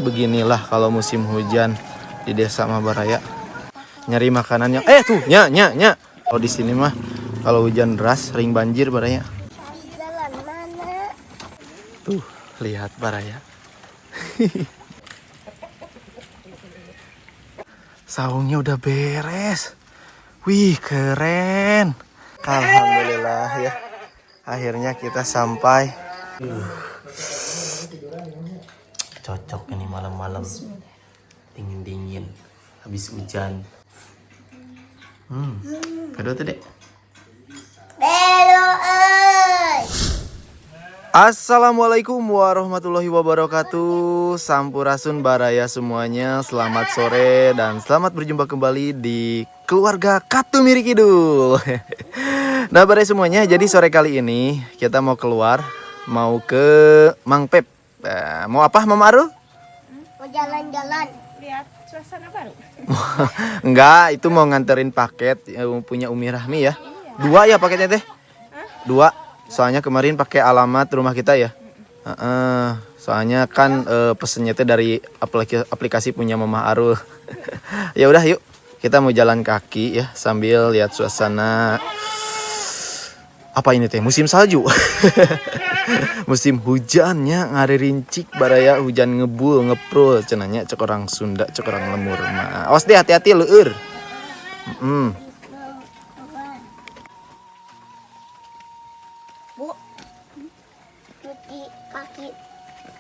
Beginilah kalau musim hujan di desa Mabaraya. Nyari makanannya. Tuh, nya. Kalau di sini mah kalau hujan deras sering banjir Baraya. Tuh, lihat Baraya. Saungnya udah beres. Wih, keren. Alhamdulillah ya. Akhirnya kita sampai. Cocok ini malam-malam. Dingin-dingin. Habis hujan. Kedua tuh, Dek. Assalamualaikum warahmatullahi wabarakatuh. Sampurasun Baraya semuanya. Selamat sore dan selamat berjumpa kembali di keluarga Katumiri Kidul. Nah Baraya semuanya, jadi sore kali ini kita mau keluar, mau ke Mang Pep. Mau apa Mama Aru? Mau jalan-jalan. Lihat suasana baru. Enggak, itu mau nganterin paket punya Umi Rahmi ya. Dua ya paketnya teh? Dua. Soalnya kemarin pakai alamat rumah kita ya. Soalnya kan pesennya teh dari aplikasi punya Mama Aru. Ya udah yuk, kita mau jalan kaki ya sambil lihat suasana. Apa ini teh? Musim salju. Musim hujannya ngari rincik Baraya, hujan ngebul ngeprul cenanya cek orang Sunda, cek orang lemur. Nah, awas deh, hati-hati leueur. Bu, cuci kaki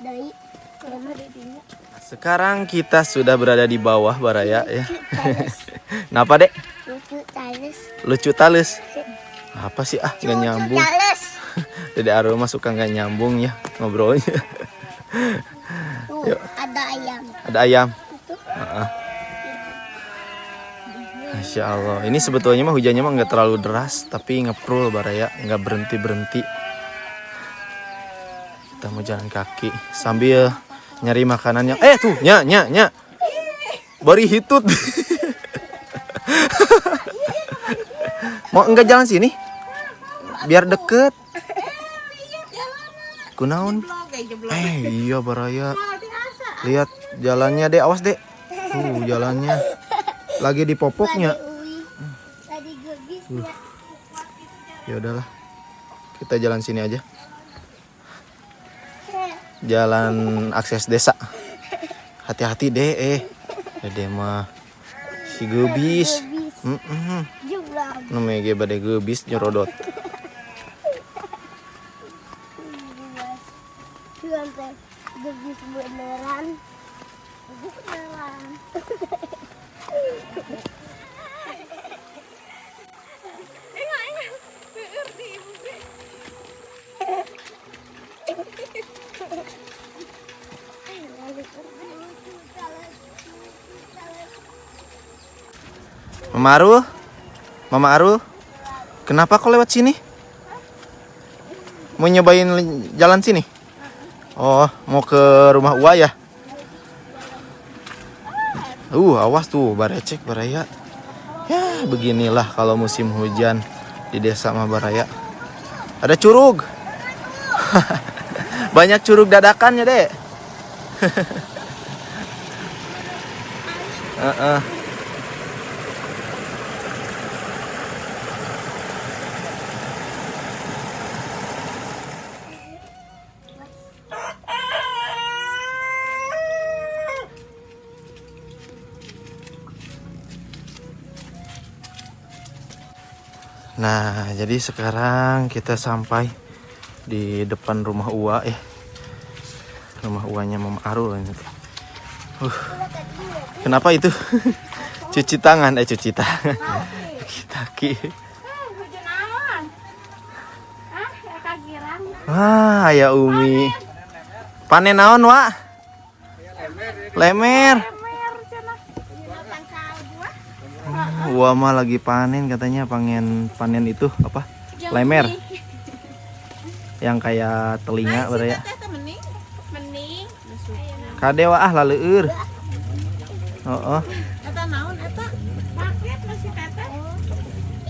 dari Sekarang kita sudah berada di bawah Baraya ya. Kenapa Dek? lucu tales. Lucu talus. Apa sih nggak nyambung. Tales. Dede Aru mah suka nggak nyambung ya ngobrolnya. Tuh, Yuk. ada ayam. Ada ayam. Masya Allah. Ini sebetulnya mah hujannya mah nggak terlalu deras, tapi ngeprul Baraya, nggak berhenti. Kita mau jalan kaki sambil nyari makanannya. Tuh, nya. Bari hitut. Mau enggak jalan sini? Biar deket. Kunaon? Iya Baraya. Lihat jalannya Dek, awas Dek. Jalannya lagi di popoknya. Tadi gebis Ya udahlah. Kita jalan sini aja. Jalan akses desa. Hati-hati Dek. Dede mah si gebis. Namanya ge bade gebis nyerodot. gebis beneran. Mama Aru, kenapa kau lewat sini? Mau nyobain jalan sini? Oh, mau ke rumah Uwa ya? Awas tuh, barecek Baraya. Ya, beginilah kalau musim hujan di desa Mabaraya. Ada curug. Banyak curug dadakan ya, Dek. Nah, jadi sekarang kita sampai di depan rumah Uwa ya. Rumah Uwanya Mama Aru ini. Kenapa itu? Cuci tangan, cuci tangan. Cuci kaki. Wah, ya Umi. Panen naon, Wak? Lemer. Wah mah lagi panen katanya, panen itu apa? Lemer. Yang kayak telinga Baraya. Kade wah laleur. Oh. Eta naon eta? Paket masih teteh.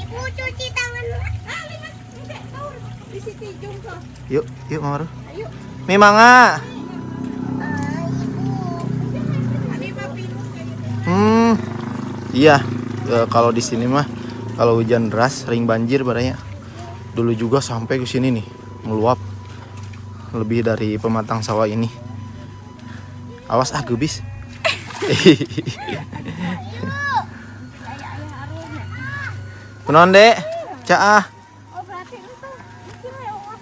Ibu cuci tangan. Di situ jongkok. Yuk Mama Aru. Ayo. Mi mangga. Ibu. Iya, kalau di sini mah kalau hujan deras sering banjir baraya. Dulu juga sampai ke sini nih, meluap lebih dari pematang sawah ini. Awas gebis. Kunaon, Dek? Caah. Oh berarti itu lewat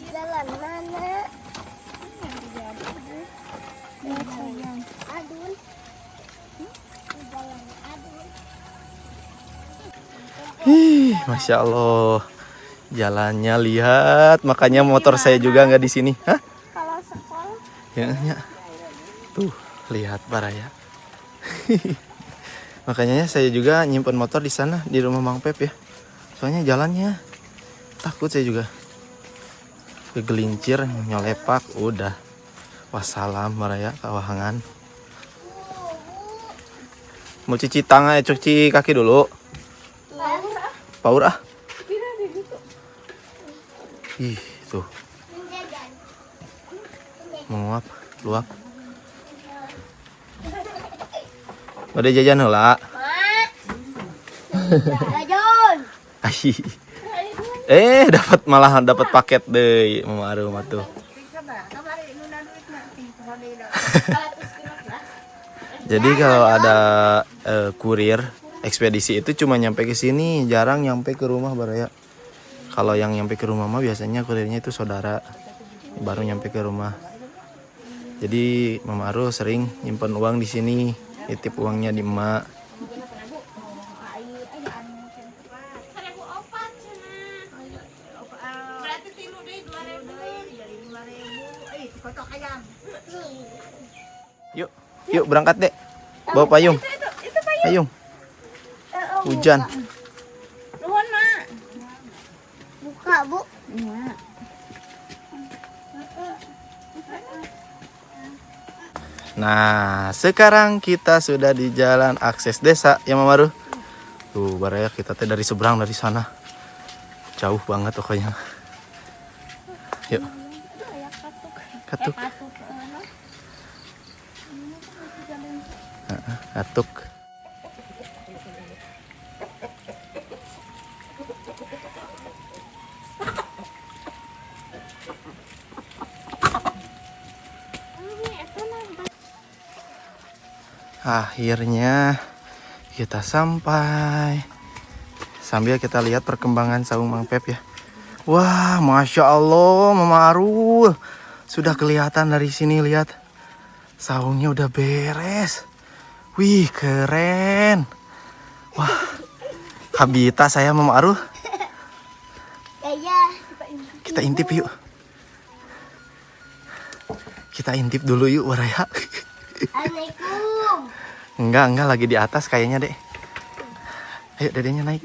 jalan mana? Adun. Jalan adun. Masya Allah. Jalannya lihat, makanya motor saya juga nggak di sini. Hah? Kalau sekolah Ya. Tuh, lihat baraya. Makanya saya juga nyimpen motor di sana di rumah Mang Pep ya. Soalnya jalannya takut saya juga. Kegelincir, nyolepak, udah. Wassalam baraya kawahangan. Mau cuci tangan, cuci kaki dulu. Paur ah. Ih, tuh. Menguap, luap. Udah jajan heula. Jajon. Malahan dapat paket deui Mama Arum atuh. Jadi kalau ada kurir ekspedisi itu cuma nyampe ke sini, jarang nyampe ke rumah baraya. Kalau yang nyampe ke rumah mah biasanya kurirnya itu saudara, baru nyampe ke rumah. Jadi Mama Arum sering nyimpen uang di sini, nitip uangnya di emak. Yuk berangkat Dek. Bawa payung. Payung. Hujan. Nuhun, Mak. Buka, Bu. Nah, sekarang kita sudah di jalan akses desa ya Mama Arum. Tuh, baraya kita teh dari seberang dari sana. Jauh banget pokoknya. Yuk. Katuk. Katuk. Akhirnya kita sampai. Sambil kita lihat perkembangan saung Mang Pep ya. Wah, Masya Allah Mama Arum. Sudah kelihatan dari sini, lihat. Saungnya udah beres. Wih, keren. Wah, habita saya Mama Arum. Iya. Kita intip yuk. Kita intip dulu yuk baraya. Assalamualaikum. Enggak lagi di atas kayaknya Dek. Ayo dedenya naik.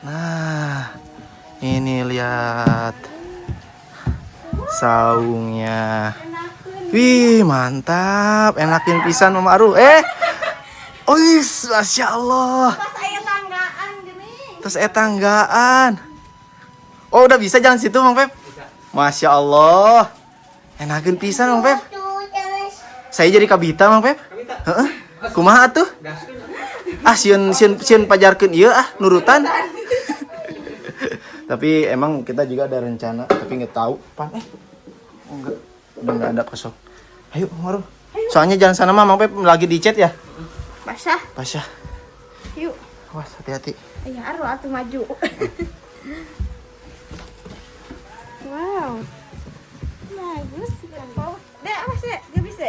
Nah, ini lihat saungnya. Wih, mantap, enakin pisan Mama Arum. Masya Allah. Pas aya tanggaan gini. Terus tanggaan. Oh, udah bisa jalan situ Mang Pep? Masya Allah. Enakin pisan Mang Pep. Saya jadi kabita Mang Pep. Heeh. Kumaha atuh? Sieun pajarkeun ieu nurutan. Tapi emang kita juga ada rencana, tapi nggak tahu pan. Enggak. Udah nggak ada kosong. Ayo Mama Arum. Soalnya jalan sana mah Mang Pep lagi di chat ya. Pasah. Yuk. Awas hati-hati. Iya, Aru atuh maju. Wow. Bagus. Dek, awas Dek, gak bisa.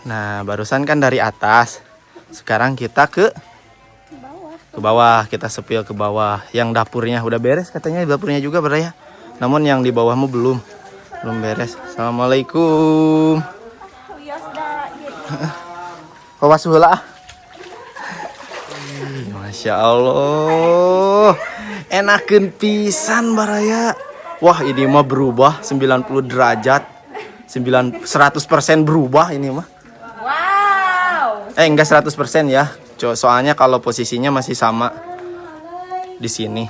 Nah, barusan kan dari atas. Sekarang kita ke bawah. Kita sepil ke bawah. Yang dapurnya udah beres katanya, dapurnya juga baraya. Namun yang di bawahmu belum beres. Assalamualaikum. Awas heula. Masya Allah. Enakeun pisan baraya. Wah, ini mah berubah 90 derajat. 100% berubah ini mah. Wow. Enggak 100% ya. Soalnya kalau posisinya masih sama di sini.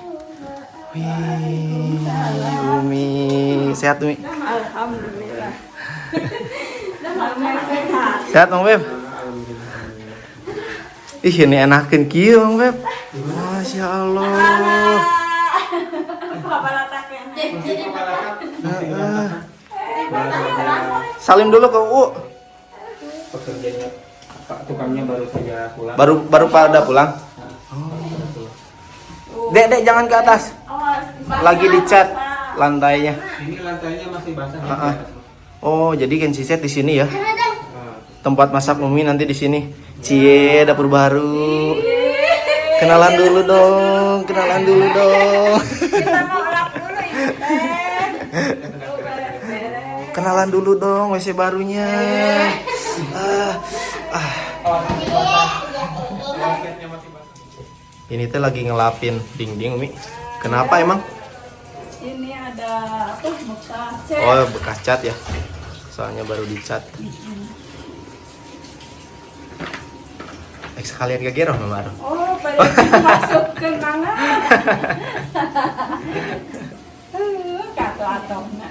Wih, Umi, sehat Umi? Alhamdulillah. Sehat Mang Beb? Ih ini enakin kieu Mang Beb. Masya Allah. Salim dulu ke U. Pekerjanya Pak tukangnya baru saja pulang. Baru pada pulang. Dek, jangan ke atas. Lagi dicat lantainya. Ini lantainya masih basah. Oh, jadi kan si set di sini ya. Nah, Tempat masak Umi nanti di sini. Cie, dapur baru. Kenalan dulu dong. Kenalan dulu dong WC barunya. Ini tuh lagi ngelapin dinding Umi. Kenapa emang? Ini ada apa? Bekas cat. Oh, bekas cat ya. Soalnya baru dicat. Sekalian kegeroh Mama Arum. Oh, pada masuk ke mana? Kata atongna.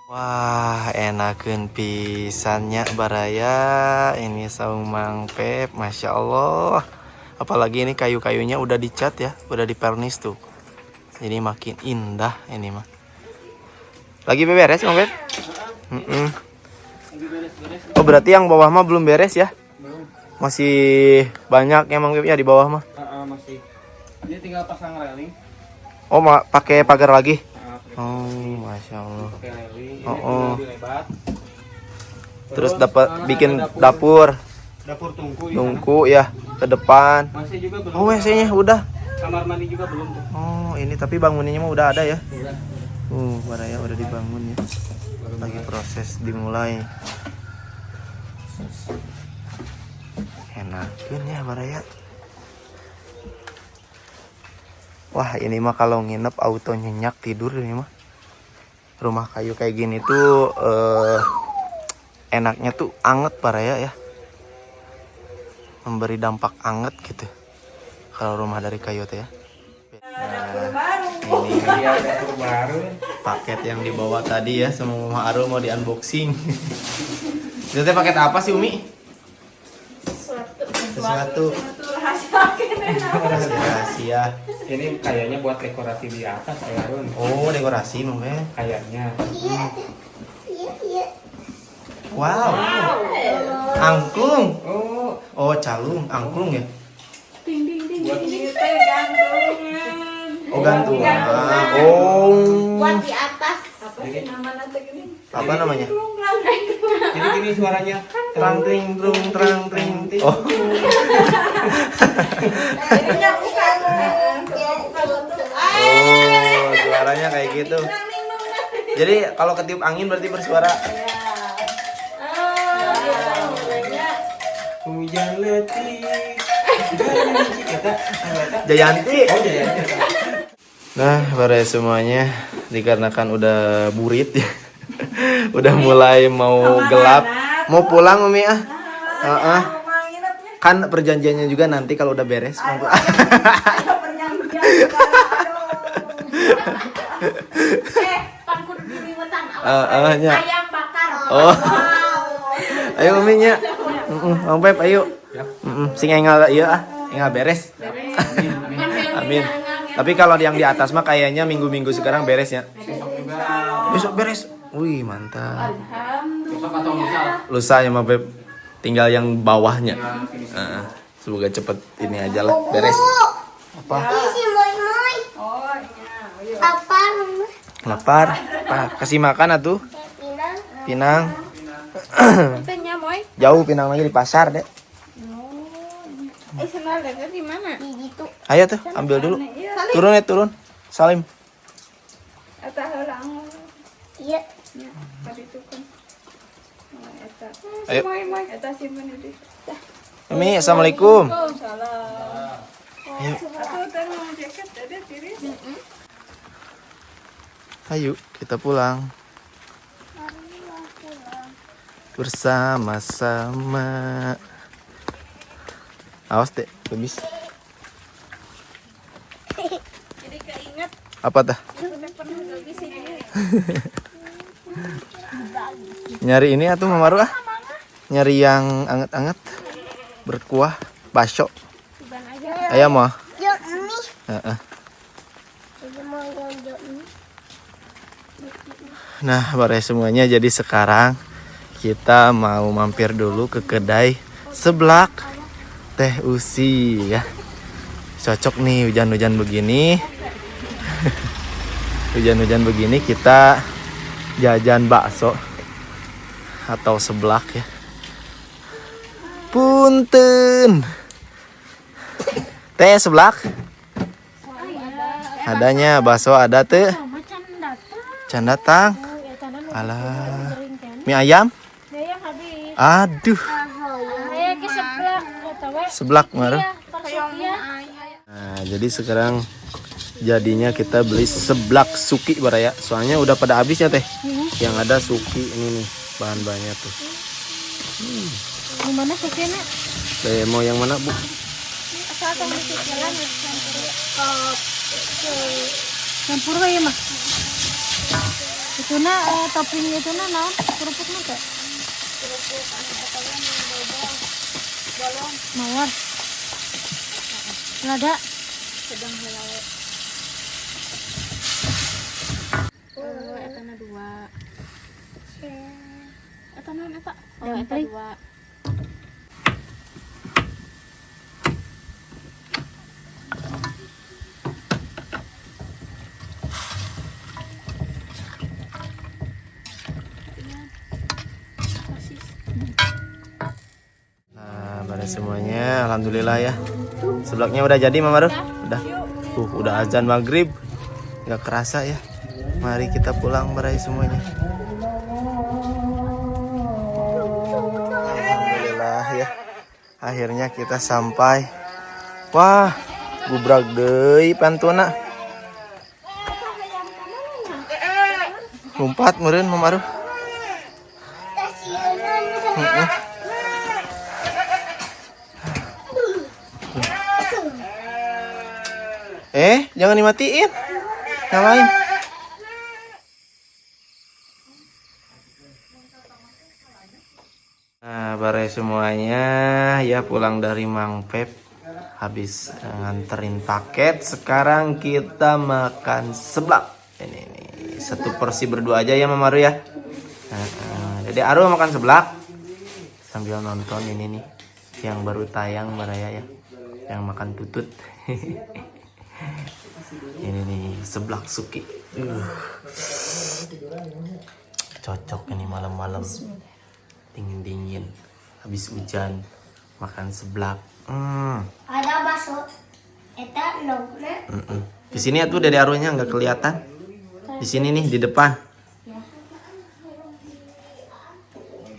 Wah, enakeun pisannya baraya. Ini saung Mang Pep, Masya Allah. Apalagi ini kayu-kayunya udah dicat ya, udah dipernis tuh. Jadi makin indah ini mah. Lagi beres Mang Pep? Oh berarti yang bawah mah belum beres ya? belum. Masih banyak ya Mang Pep ya di bawah mah. Masih. Dia tinggal pasang railing. Oh pakai pagar lagi? Pakai Oh Masya Allah. railing. Ini Oh. lebih lebar. Terus dapat ada bikin dapur Dapur tungku di sana. nungku ya ke depan. Masih juga belum. Oh WC-nya udah. Kamar mandi juga belum tuh. Oh ini tapi bangunannya mah udah ada ya? Udah. Baraya udah dibangun ya. Lagi proses dimulai. Enakin ya Baraya. Wah ini mah kalau nginep auto nyenyak tidur ini mah. Rumah kayu kayak gini tuh enaknya tuh anget Baraya ya. Memberi dampak anget gitu. Kalau rumah dari kayu tuh ya. Ini Dia dapur baru. paket yang dibawa tadi ya sama Mama Arum mau di unboxing. Itu teh paket apa sih Umi? Sesuatu. Rahasia. Ini kayaknya buat dekorasi di atas ya Run. Oh dekorasi Mama. Kayaknya. Wow. Angklung. Oh, Calung, angklung ya. Ding ding ding. Ini teh gantungan. Oh gantungan. Gantungan. Oh. Buat di atas. Apa sih namanya teh gini? Apa namanya? jadi gini suaranya. Trang tring trung trang tring. Oh. Jadinya bukan. Oh, suaranya kayak gitu. Jadi kalau ketiup angin berarti bersuara. Hujan letih. Jayanti. Oh Jayanti. Nah, para semuanya dikarenakan udah burit ya. Udah mulai mau gelap. Mau pulang Umi ah. Kan perjanjiannya juga nanti kalau udah beres. Nya. Ayam bakar. Oh. Ayo Umi nya. Mang Pep ayo. Sing engal ieu ah. Engal beres. Amin. Tapi kalau yang di atas mah kayaknya minggu-minggu sekarang beres ya. Besok beres. Wih, mantap. Besok atau lusa. Lusa ya Mang Pep. Tinggal yang bawahnya. Semoga cepet ini aja lah beres. Apa? Oh, iya. Lapar. Kasih makan atuh. Pinang. Tanya moy. Jauh Pinang lagi di pasar, Dek. Sendal deket di mana? Di situ. Ayo tuh, ambil dulu. Turun ya, turun. Salim. Eta heurang. Iya. Tadi tuh kan. Eta. Ayo. Moy. Eta simpen di. Umi, assalamualaikum. Salam. Ayo. Atuh teh mau jaket ada tiris. Ayo, kita pulang. Bersama-sama. Awas deh, habis. Jadi keinget Apa dah? udah pernah gak sini. Nyari ini atuh Mamaru ah. Nyari yang anget-anget. Berkuah, bakso. Tuban aja. Ayam mah. Yuk ini. Heeh. Ini mau yang yuk ini. Nah, bare semuanya jadi sekarang kita mau mampir dulu ke kedai seblak Teh Usi ya. Cocok nih hujan-hujan begini. Hujan-hujan begini kita jajan bakso atau seblak ya. Punten. Teh seblak. Adanya bakso ada teh. Macan datang. Can datang. Ya tanam Alah. kering kan. Mie ayam. Ya habis. Aduh. Aya ke sebelah atawa. Seblak Maru. Iya. Nah, jadi sekarang jadinya kita beli seblak suki baraya. Soalnya udah pada habis ya teh. Yang ada suki ini nih bahan-bahannya tuh. Gimana sukena? Teh mau yang mana bu? Asal tong dicicilan campur ya mah. Itu na topping itu na naon? Kerupuk na teh. Kerupuk bolong. Mawar. Lada. Sedang helale. Etana 2. Etana eta? Oh, eta 2. Nah, pada semuanya alhamdulillah ya. Seblaknya udah jadi Mama Ruh? Udah. Udah azan maghrib. Nggak kerasa ya. Mari kita pulang berai semuanya. Alhamdulillah ya. Akhirnya kita sampai. Wah, gubrak deui pantuna. Lompat meureun Mama Ruh. Jangan dimatiin. Nyalain. Nah, bare semuanya ya pulang dari Mang Pep. Habis nganterin paket. Sekarang kita makan seblak. Ini nih, satu porsi berdua aja ya Mama Ru ya. Jadi Aru makan seblak sambil nonton ini nih yang baru tayang Baraya ya. Yang makan tutut. Ini nih seblak suki. Cocok ini malam-malam. Dingin-dingin. Habis hujan makan seblak. Ada bakso. Eta nongna. Di sini tuh dari arunya nggak kelihatan. Di sini nih di depan.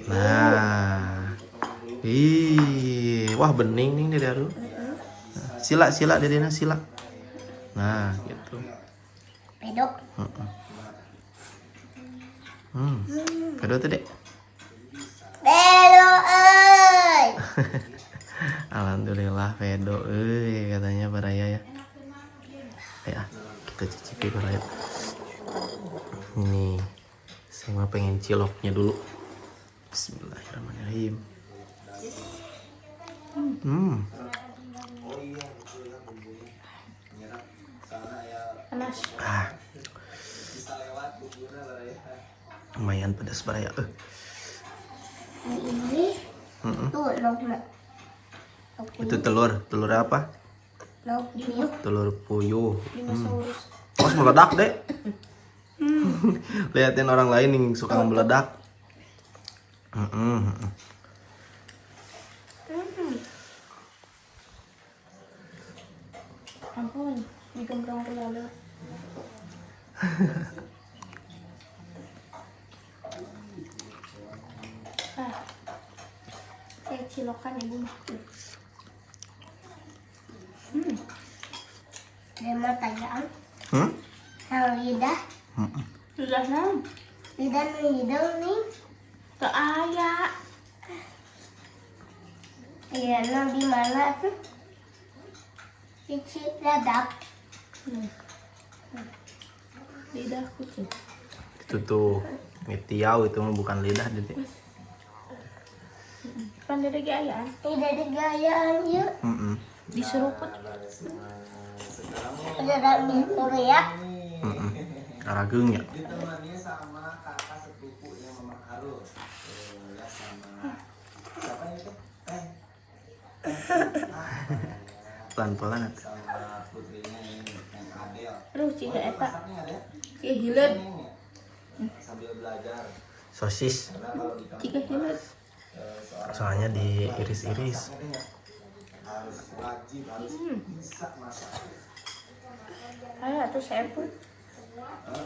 Nah. Wah bening nih dari aru. Sila dari sila. Nah, gitu. Pedok. Pedok tuh, Dek. Pedok euy. Alhamdulillah pedok katanya Baraya ya. Ya, kita cicipi Baraya. Ini saya mah pengen ciloknya dulu. Bismillahirrahmanirrahim. Panas. Lumayan pedas Baraya. Ini tuh nongna. Itu telur apa? Puyuh. Telur puyuh. Dinosaurus. Mas meledak deh. Liatin orang lain yang suka meledak. Ampun, digembrong ke lalu. Kayak cilokan ibu mah. Dia mau tanyaan. Hal lidah. Lidah nam. Lidah nih. Tak aya. Iya, nah di mana tuh? Cici dadap. Lidah kucing. Itu tuh mitiau, itu mah bukan lidah Dede. Kan ada gayaan. Tidak ada gayaan yuk. Diseruput. Ada dalam Korea. Arageung ya. Pelan-pelan atuh. Aduh, ciga eta. Ciga hilet. Sosis. Ciga hilet. Soalnya diiris-iris. Ayo, atuh saya pun.